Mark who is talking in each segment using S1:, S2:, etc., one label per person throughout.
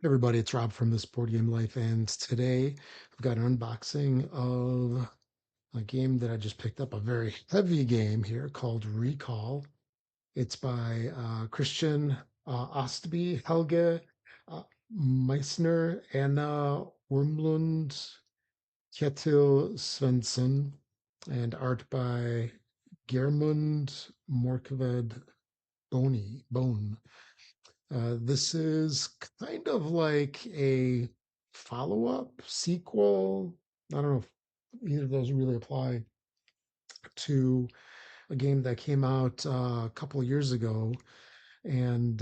S1: Hey everybody, it's Rob from This Board Game Life, and today I've got an unboxing of a game that I just picked up, a very heavy game here called Recall. It's by Christian Ostby, Helge uh, Meissner, Anna Wormlund, Kjetil Svensson, and art by Germund Morkved Bone. This is kind of like a follow-up sequel. I don't know if either of those really apply to a game that came out a couple of years ago, and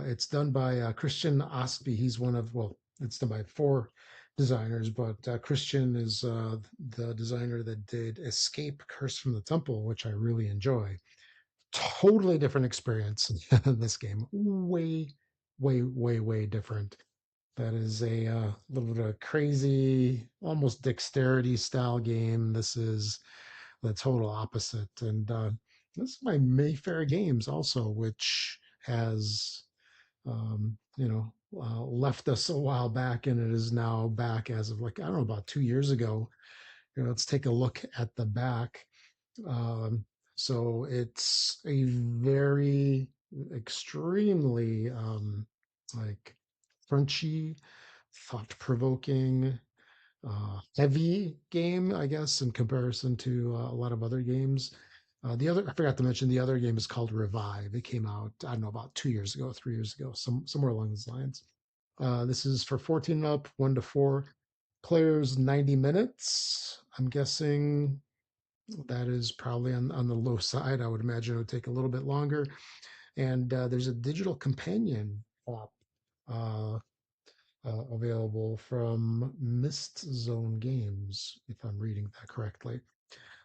S1: it's done by Christian Ostby. He's one of, well, it's done by four designers, but Christian is the designer that did Escape: Curse from the Temple, which I really enjoy. Totally different experience in this game. Way different. That is a little bit of crazy, almost dexterity style game. This is the total opposite. And this is my Mayfair Games also, which has, left us a while back, and it is now back as of, like, I don't know, about 2 years ago. Let's take a look at the back. Um, so it's a very extremely like crunchy, thought-provoking, heavy game, I guess, in comparison to a lot of other games. I forgot to mention, the other game is called Revive. It came out, I don't know, about 2 years ago, 3 years ago, somewhere along those lines. This is for 14 and up, 1 to 4 players, 90 minutes. I'm guessing that is probably on the low side. I would imagine it would take a little bit longer. And there's a digital companion app uh, available from Mist Zone Games, if I'm reading that correctly.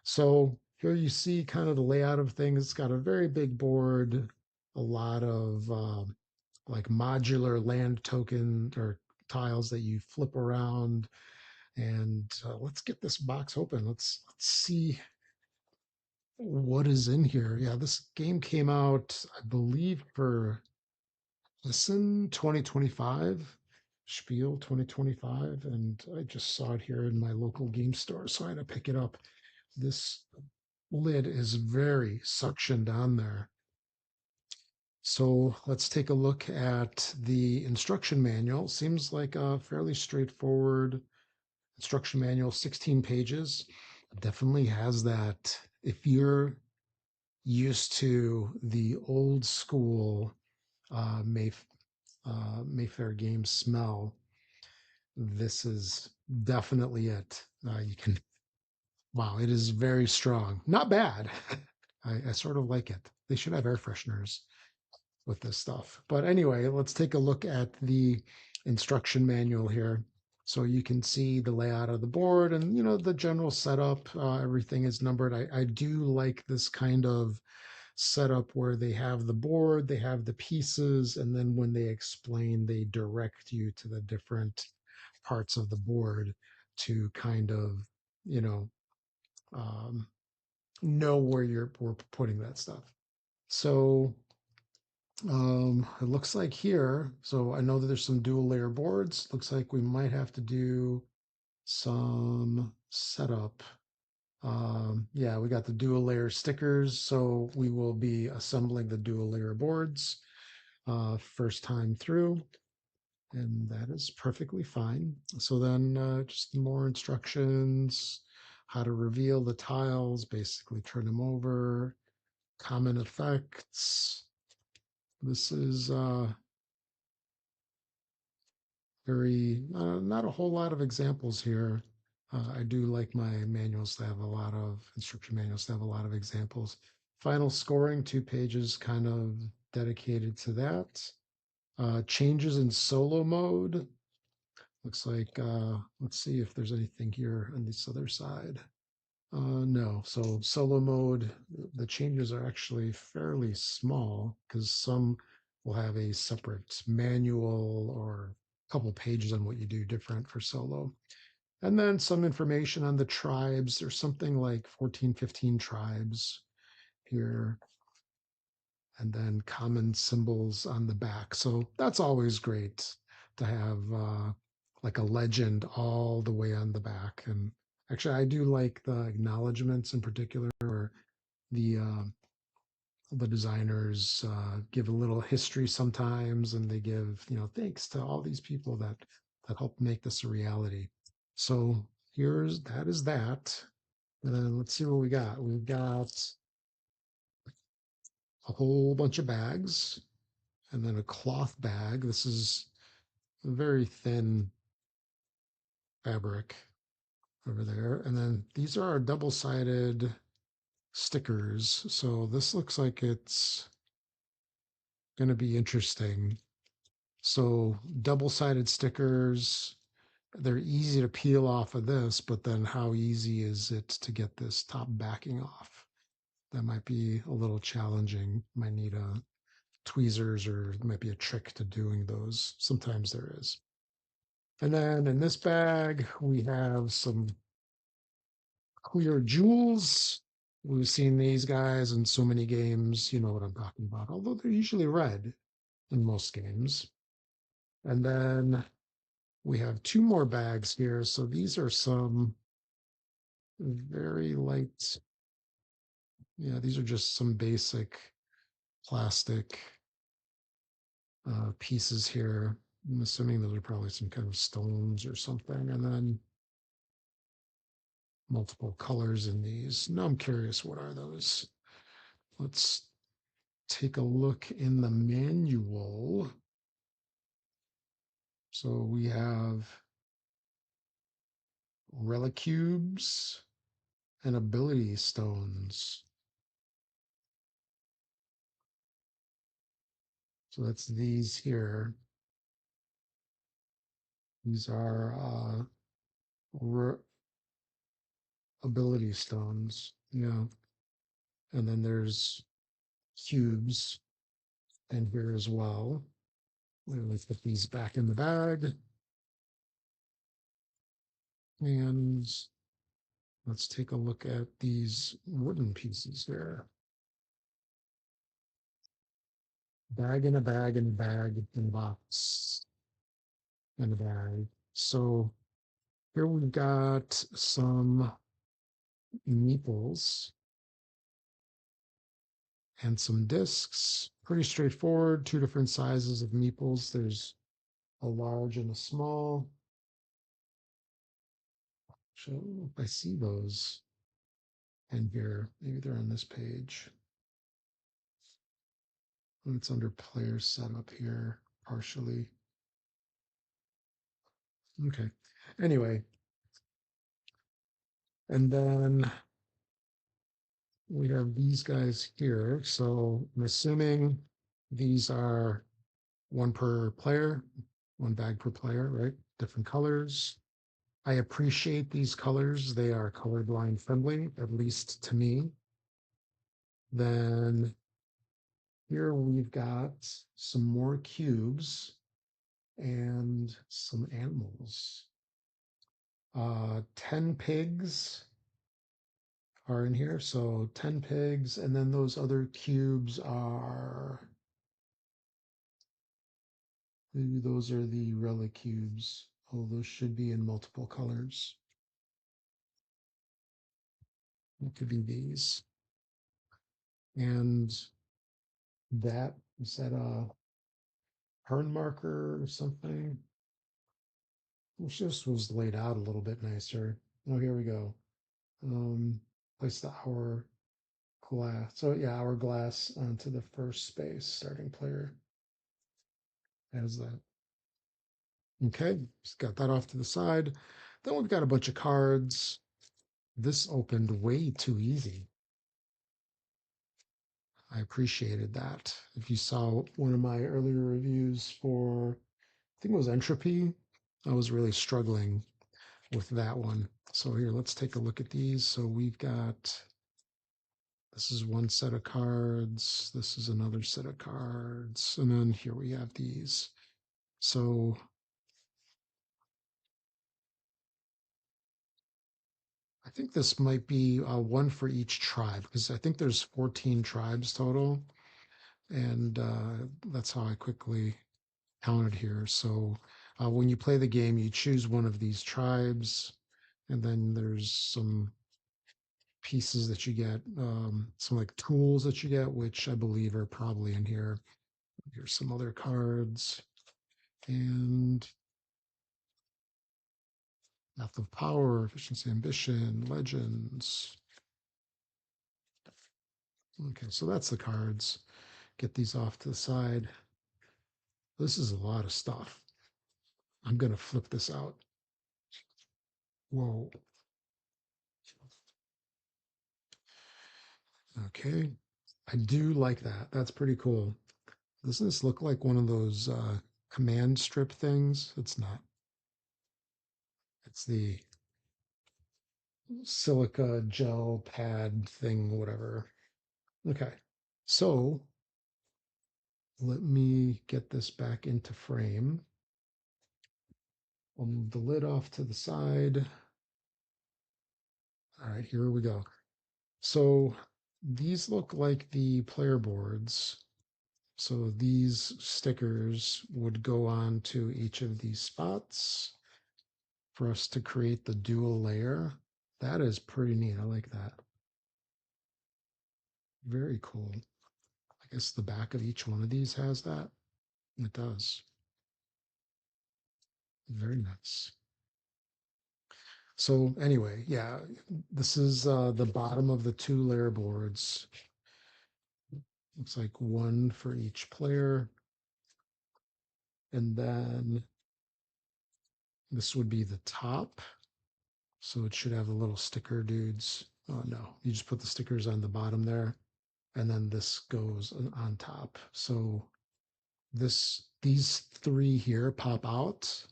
S1: So here you see kind of the layout of things. It's got a very big board, a lot of like modular land token or tiles that you flip around. And let's get this box open. Let's see what is in here. Yeah, this game came out, I believe, for Listen 2025, Spiel 2025, and I just saw it here in my local game store, so I had to pick it up. This lid is very suctioned on there. So let's take a look at the instruction manual. Seems like a fairly straightforward instruction manual, 16 pages. Definitely has that. If you're used to the old school Mayfair game smell, this is definitely it. You can, wow, it is very strong. Not bad. I sort of like it. They should have air fresheners with this stuff. But anyway, let's take a look at the instruction manual here. So you can see the layout of the board and, the general setup. Everything is numbered. I do like this kind of setup where they have the board, they have the pieces, and then when they explain, they direct you to the different parts of the board to kind of, you um, know where we're putting that stuff. So it looks like here, so I know that there's some dual layer boards. Looks like we might have to do some setup. Yeah, we got the dual layer stickers, so we will be assembling the dual layer boards first time through, and that is perfectly fine. So then just more instructions, how to reveal the tiles, basically turn them over, common effects. This is not a whole lot of examples here. I do like my manuals to have a lot of instruction manuals to have a lot of examples. Final scoring, 2 pages kind of dedicated to that. Changes in solo mode. Looks like, let's see if there's anything here on this other side. No, so solo mode, the changes are actually fairly small because some will have a separate manual or a couple pages on what you do different for solo. And then some information on the tribes. There's something like 14, 15 tribes here. And then common symbols on the back. So that's always great to have like a legend all the way on the back. And actually, I do like the acknowledgments in particular, where the designers give a little history sometimes, and they give thanks to all these people that helped make this a reality. So here's that is that. And then let's see what we got. We've got a whole bunch of bags, and then a cloth bag. This is a very thin fabric over there. And then these are our double-sided stickers. So this looks like it's going to be interesting. So double-sided stickers, they're easy to peel off of this, but then how easy is it to get this top backing off? That might be a little challenging. Might need a tweezers, or might be a trick to doing those. Sometimes there is. And then in this bag, we have some clear jewels. We've seen these guys in so many games. You know what I'm talking about, although they're usually red in most games. And then we have two more bags here. So these are some very light, yeah, these are just some basic plastic pieces here. I'm assuming those are probably some kind of stones or something. And then multiple colors in these. Now I'm curious, what are those? Let's take a look in the manual. So we have Relicubes and ability stones. So that's these here. These are ability stones. Yeah. And then there's cubes in here as well. Let's put these back in the bag. And let's take a look at these wooden pieces here. Bag in a bag in a bag in a box in a bag. So here we've got some meeples and some discs. Pretty straightforward. Two different sizes of meeples. There's a large and a small. So I don't know if I see those in here. Maybe they're on this page. It's under player setup here, partially. Okay. Anyway, and then we have these guys here. So I'm assuming these are one per player, one bag per player, right? Different colors. I appreciate these colors. They are colorblind friendly, at least to me. Then here we've got some more cubes and some animals. 10 pigs are in here. So 10 pigs, and then those other cubes are, maybe those are the Relicubes. Oh, those should be in multiple colors. It could be these. And that, is that a turn marker or something? Wish this was laid out a little bit nicer. Oh, here we go. Place the hour glass. So yeah, hourglass onto the first space. Starting player has that. Okay, just got that off to the side. Then we've got a bunch of cards. This opened way too easy. I appreciated that. If you saw one of my earlier reviews for, I think it was Entropy, I was really struggling with that one. So here, let's take a look at these. So we've got, this is one set of cards. This is another set of cards. And then here we have these. So I think this might be one for each tribe, because I think there's 14 tribes total. And that's how I quickly counted here. So When you play the game, you choose one of these tribes, and then there's some pieces that you get, some like tools that you get, which I believe are probably in here. Here's some other cards and Math of Power, Efficiency, Ambition, Legends. Okay, so that's the cards. Get these off to the side. This is a lot of stuff. I'm going to flip this out. Whoa. Okay. I do like that. That's pretty cool. Doesn't this look like one of those command strip things? It's not. It's the silica gel pad thing, whatever. Okay. So let me get this back into frame. I'll move the lid off to the side. All right, here we go. So these look like the player boards. So these stickers would go on to each of these spots for us to create the dual layer. That is pretty neat. I like that. Very cool. I guess the back of each one of these has that. It does. Very nice. So anyway, yeah, this is the bottom of the two layer boards. Looks like one for each player. And then this would be the top. So it should have the little sticker dudes. Oh no, you just put the stickers on the bottom there. And then this goes on top. So these three here pop out,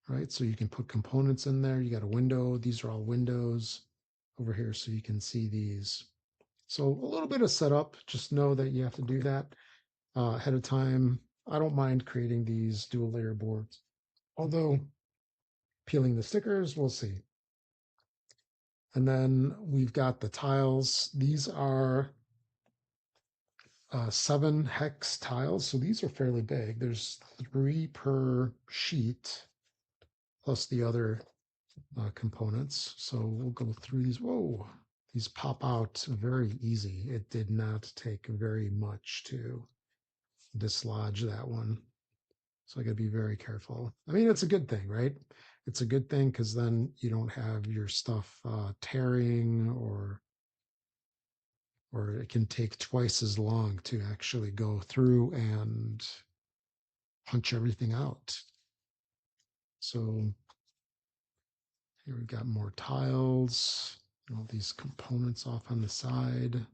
S1: right? So you can put components in there. You got a window. These are all windows over here, so you can see these. So a little bit of setup. Just know that you have to do that ahead of time. I don't mind creating these dual layer boards, although peeling the stickers, we'll see. And then we've got the tiles. These are 7 hex tiles, so these are fairly big. There's 3 per sheet, plus the other components. So we'll go through these. Whoa, these pop out very easy. It did not take very much to dislodge that one. So I got to be very careful. I mean, it's a good thing, right? It's a good thing because then you don't have your stuff tearing, or it can take twice as long to actually go through and punch everything out. So here we've got more tiles, all these components off on the side.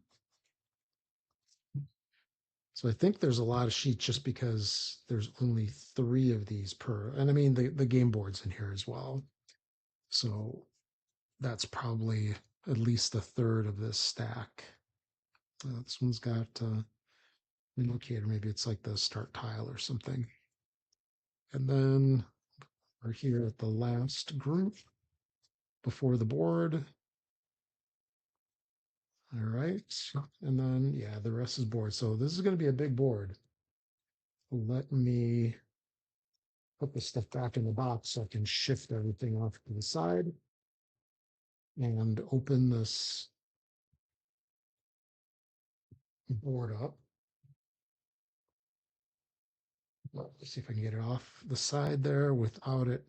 S1: So I think there's a lot of sheets just because there's only 3 of these per, and I mean the game board's in here as well. So that's probably at least a third of this stack. This one's got an locator, maybe it's like the start tile or something. And then we're here at the last group before the board. All right. And then, yeah, the rest is board. So this is going to be a big board. Let me put the stuff back in the box so I can shift everything off to the side and open this board up. Let's see if I can get it off the side there without it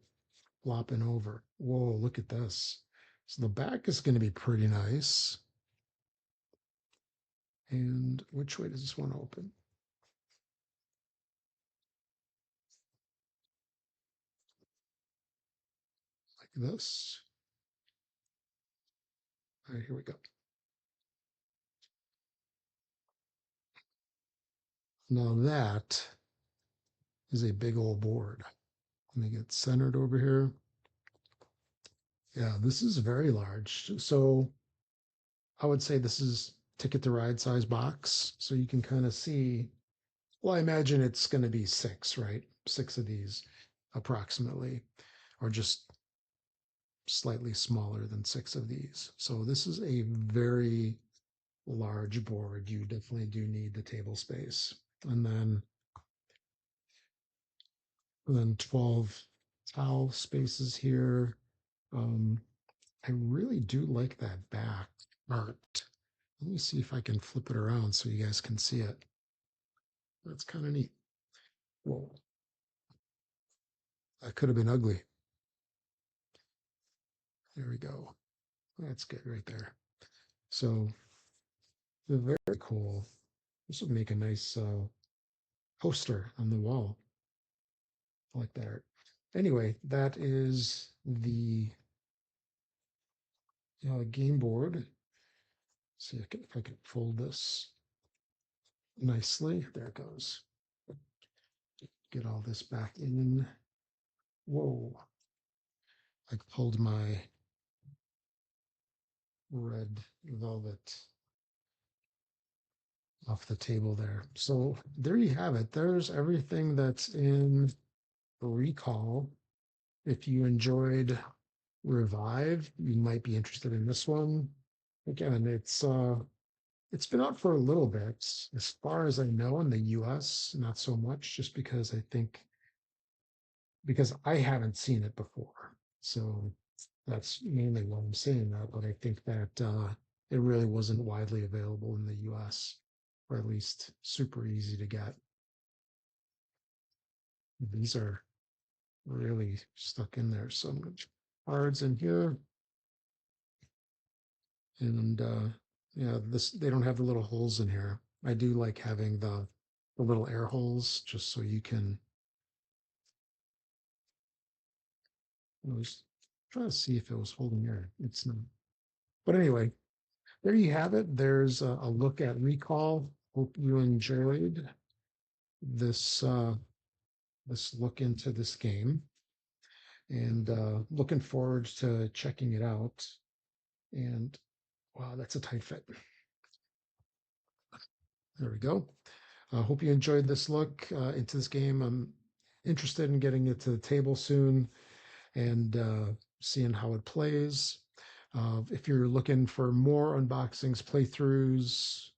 S1: flopping over. Whoa, look at this. So the back is going to be pretty nice. And which way does this one open? Like this. All right, here we go. Now that is a big old board. Let me get centered over here. Yeah, this is very large. So I would say this is Ticket to Ride size box. So you can kind of see, well, I imagine it's going to be 6, right? 6 of these approximately, or just slightly smaller than 6 of these. So this is a very large board. You definitely do need the table space. And then 12 towel spaces here. Um, I really do like that back art. Let me see if I can flip it around so you guys can see it. That's kind of neat. Whoa, that could have been ugly. There we go. That's good right there. So very cool. This would make a nice poster on the wall. I like that art. Anyway, that is the game board. See if I can fold this nicely. There it goes. Get all this back in. Whoa. I pulled my red velvet off the table there. So there you have it. There's everything that's in Recall. If you enjoyed Revive, you might be interested in this one. Again, it's been out for a little bit. As far as I know in the US, not so much, just because I think because I haven't seen it before. So that's mainly why I'm saying that. But I think that it really wasn't widely available in the US, or at least super easy to get. These are really stuck in there. Some cards in here. And yeah, this they don't have the little holes in here. I do like having the little air holes just so you can. I was trying to see if it was holding air. It's not. But anyway, there you have it. There's a look at Recall. Hope you enjoyed this this look into this game, and looking forward to checking it out. And wow, that's a tight fit. There we go. I hope you enjoyed this look into this game. I'm interested in getting it to the table soon and seeing how it plays. If you're looking for more unboxings, playthroughs,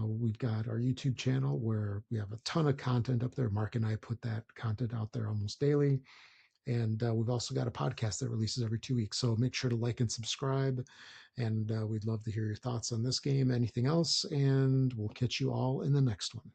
S1: we've got our YouTube channel where we have a ton of content up there. Mark and I put that content out there almost daily. And we've also got a podcast that releases every 2 weeks. So make sure to like and subscribe. And we'd love to hear your thoughts on this game, anything else. And we'll catch you all in the next one.